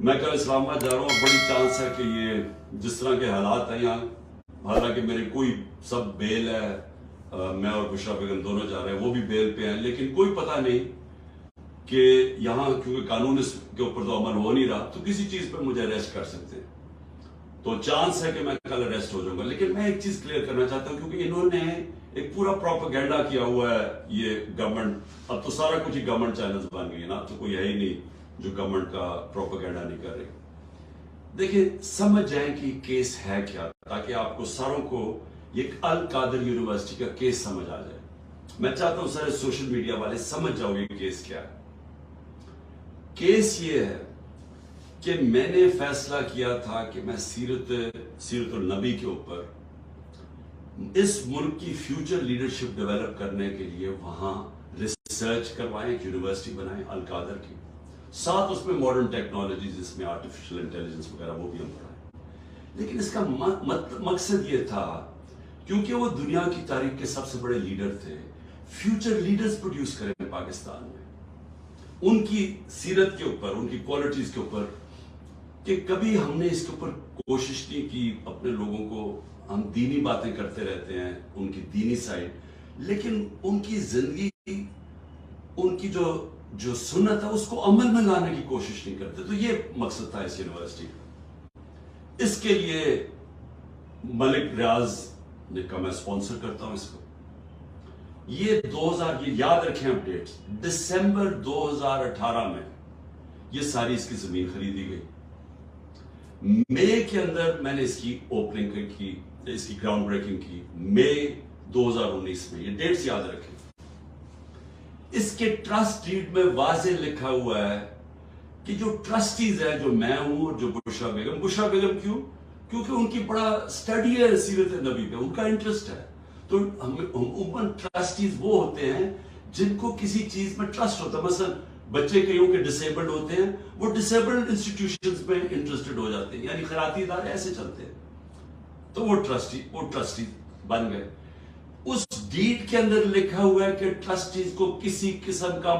میں کل اسلام آباد جا رہا ہوں اور بڑی چانس ہے کہ یہ جس طرح کے حالات ہیں یہاں، حالانکہ میرے کوئی سب بیل ہے، میں اور بشرا بیگم دونوں جا رہے ہیں، وہ بھی بیل پہ ہیں، لیکن کوئی پتہ نہیں کہ یہاں کیونکہ قانون اس کے اوپر تو عمل ہو نہیں رہا تو کسی چیز پر مجھے اریسٹ کر سکتے ہیں، تو چانس ہے کہ میں کل اریسٹ ہو جاؤں گا۔ لیکن میں ایک چیز کلیئر کرنا چاہتا ہوں کیونکہ انہوں نے ایک پورا پروپیگنڈا کیا ہوا ہے، یہ گورنمنٹ اب تو سارا کچھ ہی گورنمنٹ چینلز بن گئی ہے نا، تو کوئی ہے ہی نہیں جو گورنمنٹ کا پروپیگنڈا نہیں کر رہی۔ دیکھیں سمجھ جائیں کہ کیس ہے کیا، تاکہ آپ کو ساروں کو یہ القادر یونیورسٹی کا کیس سمجھ آ جائے۔ میں چاہتا ہوں سارے سوشل میڈیا والے سمجھ جاؤ گے کیس کیا ہے۔ کیس یہ ہے کہ میں نے فیصلہ کیا تھا کہ میں سیرت النبی کے اوپر اس ملک کی فیوچر لیڈرشپ ڈیولپ کرنے کے لیے وہاں ریسرچ کروائیں، ایک یونیورسٹی بنائیں القادر کی، ساتھ اس میں ماڈرن ٹیکنالوجیز، اس میں آرٹیفیشل انٹیلیجنس وغیرہ وہ بھی ہم پڑھائیں۔ لیکن اس کا مقصد یہ تھا کیونکہ وہ دنیا کی تاریخ کے سب سے بڑے لیڈر تھے، فیوچر لیڈرز پروڈیوس کریں پاکستان میں، ان کی سیرت کے اوپر، ان کی کوالٹیز کے اوپر، کہ کبھی ہم نے اس کے اوپر کوشش نہیں کی اپنے لوگوں کو، ہم دینی باتیں کرتے رہتے ہیں، ان کی دینی سائڈ، لیکن ان کی زندگی، ان کی جو سنت ہے اس کو عمل میں لانے کی کوشش نہیں کرتے۔ تو یہ مقصد تھا اس یونیورسٹی کا۔ اس کے لیے ملک ریاض نے کہا میں اسپانسر کرتا ہوں اس کو۔ یہ 2000 یہ یاد رکھیں اپڈیٹس، دسمبر 2018 میں یہ ساری اس کی زمین خریدی گئی۔ مئی کے اندر میں نے اس کی اوپننگ کی، اس کی گراؤنڈ بریکنگ کی، مئی 2019 میں، یہ ڈیٹس یاد رکھیں۔ اس کے ٹرسٹ ڈیڈ میں واضح لکھا ہوا ہے کہ جو ٹرسٹیز ہیں، جو میں ہوں اور جو بشرا بیگم کیوں؟ کیونکہ ان کی بڑا اسٹڈی ہے سیرت نبی پہ، ان کا انٹرسٹ ہے۔ تو عموماً ٹرسٹیز وہ ہوتے ہیں جن کو کسی چیز میں ٹرسٹ ہوتا ہے، مثلا بچے کئیوں کے ڈسیبلڈ ہوتے ہیں، وہ ڈسیبلڈ انسٹیٹیوشنز میں انٹرسٹڈ ہو جاتے ہیں، یعنی خیراتی ادارے ایسے چلتے ہیں، تو وہ ٹرسٹی بن گئے۔ اس ڈیڈ کے اندر لکھا ہوا ہے کہ ٹرسٹیز کو کسی قسم کا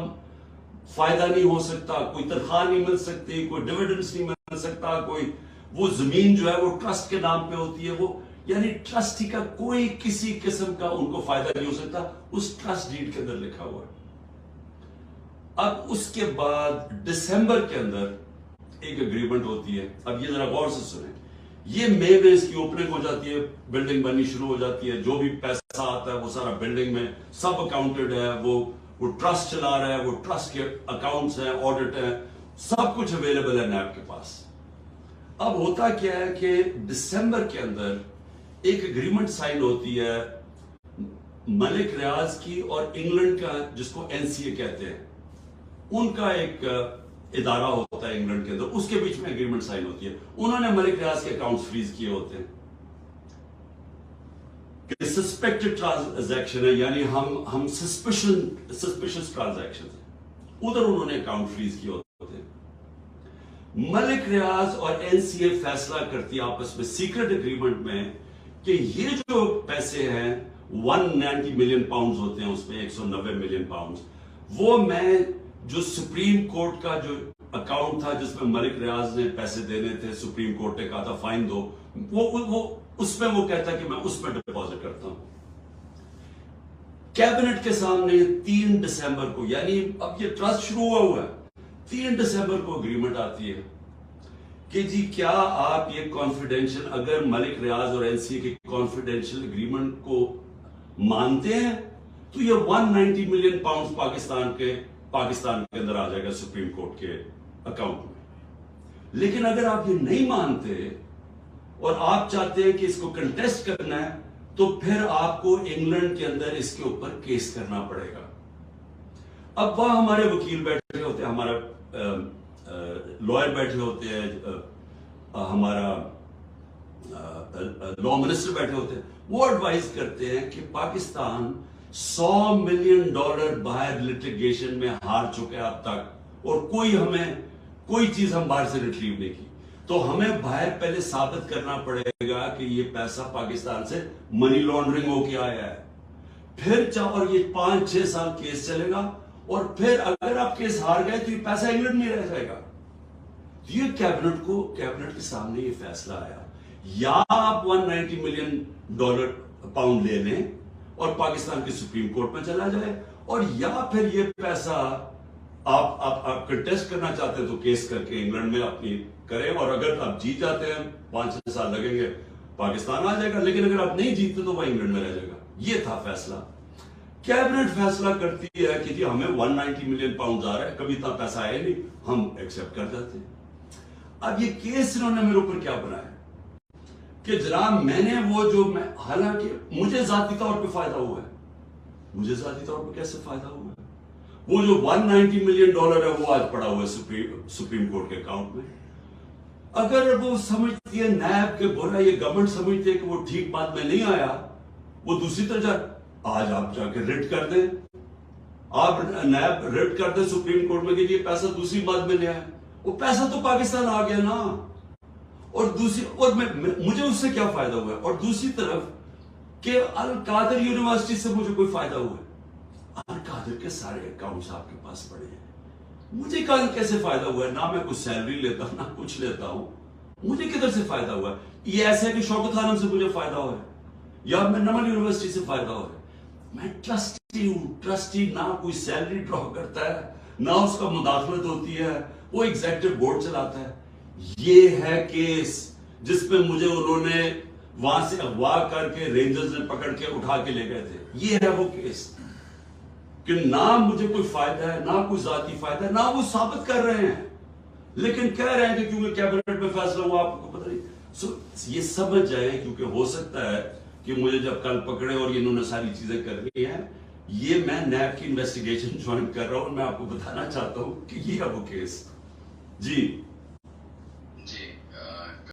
فائدہ نہیں ہو سکتا، کوئی تنخواہ نہیں مل سکتی، کوئی ڈیویڈنڈز نہیں مل سکتا، کوئی وہ زمین جو ہے وہ ٹرسٹ کے نام پہ ہوتی ہے، وہ یعنی ٹرسٹی کا کوئی کسی قسم کا ان کو فائدہ نہیں ہو سکتا، اس ٹرسٹ ڈیڈ کے اندر لکھا ہوا ہے۔ اب اس کے بعد دسمبر کے اندر ایک اگریمنٹ ہوتی ہے، اب یہ ذرا غور سے سنیں، یہ مئی میں اس کی اوپننگ ہو جاتی ہے، بلڈنگ بننی شروع ہو جاتی ہے، جو بھی پیسہ آتا ہے وہ سارا بلڈنگ میں سب اکاؤنٹڈ ہے، وہ ٹرسٹ چلا رہا ہے، وہ ٹرسٹ کے اکاؤنٹس ہیں، آڈٹ ہیں، سب کچھ اویلیبل ہے نیب کے پاس۔ اب ہوتا کیا ہے کہ دسمبر کے اندر ایک اگریمنٹ سائن ہوتی ہے ملک ریاض کی اور انگلینڈ کا، جس کو NCA کہتے ہیں، ان کا ایک ادارہ ہوتا ہے انگلینڈ کے اندر، اس کے بیچ میں اگریمنٹ سائن ہوتی ہے۔ انہوں نے ملک ریاض کے اکاؤنٹس فریز کیے ہوتے ہیں کہ سسپیکٹڈ ٹرانزیکشن ہے، یعنی ہم سسپیشس ٹرانزیکشن ہیں، ادھر انہوں نے اکاؤنٹ فریز کیے ہوتے ہیں۔ ملک ریاض اور NCA فیصلہ کرتی آپس میں سیکرٹ اگریمنٹ میں کہ یہ جو پیسے ہیں 190 ملین پاؤنڈز ہوتے ہیں، اس میں 190 ملین پاؤنڈز، وہ میں جو سپریم کورٹ کا جو اکاؤنٹ تھا جس میں ملک ریاض نے پیسے دینے تھے، سپریم کورٹ نے کہا تھا فائن دو، وہ اس میں وہ کہتا ہے کہ میں اس میں ڈپازٹ کرتا ہوں۔ کیبنٹ کے سامنے 3 دسمبر کو، یعنی اب یہ ٹرسٹ شروع ہوا ہے، 3 دسمبر کو اگریمنٹ آتی ہے کہ جی کیا آپ یہ کانفیڈینشیل، اگر ملک ریاض اور NCA کے کانفیڈینشیل اگریمنٹ کو مانتے ہیں تو یہ 190 ملین پاؤنڈز پاکستان کے اندر آ جائے گا سپریم کورٹ کے اکاؤنٹ میں۔ لیکن اگر آپ یہ نہیں مانتے اور آپ چاہتے ہیں کہ اس کو کنٹیسٹ کرنا ہے تو پھر آپ کو انگلینڈ کے اندر اس کے اوپر کیس کرنا پڑے گا۔ اب وہاں ہمارے وکیل بیٹھے ہوتے ہیں، ہمارا لائر بیٹھے ہوتے ہیں، ہمارا لا منسٹر بیٹھے ہوتے ہیں، وہ ایڈوائز کرتے ہیں کہ پاکستان $100 ملین باہر لٹیگیشن میں ہار چکے اب تک، اور کوئی چیز ہم باہر سے ریٹریو نہیں کی، تو ہمیں باہر پہلے ثابت کرنا پڑے گا کہ یہ پیسہ پاکستان سے منی لانڈرنگ ہو کے آیا ہے، پھر اور یہ 5-6 سال کیس چلے گا، اور پھر اگر آپ کیس ہار گئے تو یہ پیسہ انگلینڈ میں رہ جائے گا۔ یہ کیبنٹ کے سامنے یہ فیصلہ آیا، یا آپ 190 ملین ڈالر پاؤنڈ لے لیں اور پاکستان کی سپریم کورٹ میں چلا جائے، اور یا پھر یہ پیسہ آپ کنٹیسٹ کرنا چاہتے ہیں تو کیس کر کے انگلینڈ میں اپنی کریں، اور اگر آپ جیت جاتے ہیں 5-6 سال لگیں گے پاکستان آ جائے گا، لیکن اگر آپ نہیں جیتتے تو وہ انگلینڈ میں رہ جائے گا۔ یہ تھا فیصلہ۔ کیبنٹ فیصلہ کرتی ہے کہ جی ہمیں 190 ملین پاؤنڈ آ رہا ہے، کبھی اتنا پیسہ آیا نہیں، ہم ایکسپٹ کر جاتے ہیں۔ اب یہ کیس انہوں نے میرے اوپر کیا بنایا کہ جناب میں نے حالانکہ مجھے ذاتی طور پہ فائدہ ہوا ہے، مجھے ذاتی طور پہ کیسے فائدہ ہوا ہے؟ وہ جو 190 ملین ڈالر ہے وہ آج پڑا ہوا ہے سپریم کورٹ کے اکاؤنٹ میں۔ اگر وہ سمجھتی ہے نیب کے برا، یہ گورنمنٹ سمجھتی ہے کہ وہ ٹھیک بات میں نہیں آیا، وہ دوسری طرف آج آپ جا کے ریٹ کر دیں، آپ نیب ریٹ کر دیں سپریم کورٹ میں کہ یہ پیسہ دوسری بات میں لے آئے، وہ پیسہ تو پاکستان آ گیا نا، اور مجھے اس سے کیا فائدہ ہوا ہے؟ اور دوسری طرف کہ القادر یونیورسٹی سے مجھے کوئی فائدہ ہوا ہے؟ القادر کے سارے اکاؤنٹس آپ کے پاس پڑے ہیں، مجھے کیسے فائدہ ہوا ہے؟ نہ میں کچھ سیلری لیتا ہوں، نہ کچھ لیتا ہوں، مجھے کدھر سے فائدہ ہوا ہے؟ یہ ایسا ہے کہ شوکت خانم سے مجھے فائدہ ہوا ہے یا میں نمل یونیورسٹی سے فائدہ ہوا ہے؟ میں ٹرسٹی ہوں، ٹرسٹی نہ کوئی سیلری ڈرا کرتا ہے، نہ اس کا مداخلت ہوتی ہے، وہ ایگزیکٹو بورڈ چلاتا ہے۔ یہ ہے کیس جس پہ مجھے انہوں نے وہاں سے اغوا کر کے رینجرز نے پکڑ کے اٹھا کے لے گئے تھے۔ یہ ہے وہ کیس کہ نہ مجھے کوئی فائدہ ہے، نہ کوئی ذاتی فائدہ ہے، نہ وہ ثابت کر رہے ہیں، لیکن کہہ رہے ہیں کہ کیونکہ کیبنٹ میں فیصلہ ہوا آپ کو پتہ نہیں۔ یہ سمجھ جائیں، کیونکہ ہو سکتا ہے کہ مجھے جب کل پکڑے اور انہوں نے ساری چیزیں کرنی ہیں، یہ میں نیب کی انویسٹیگیشن جوائن کر رہا ہوں، میں آپ کو بتانا چاہتا ہوں کہ یہ ہے وہ کیس۔ جی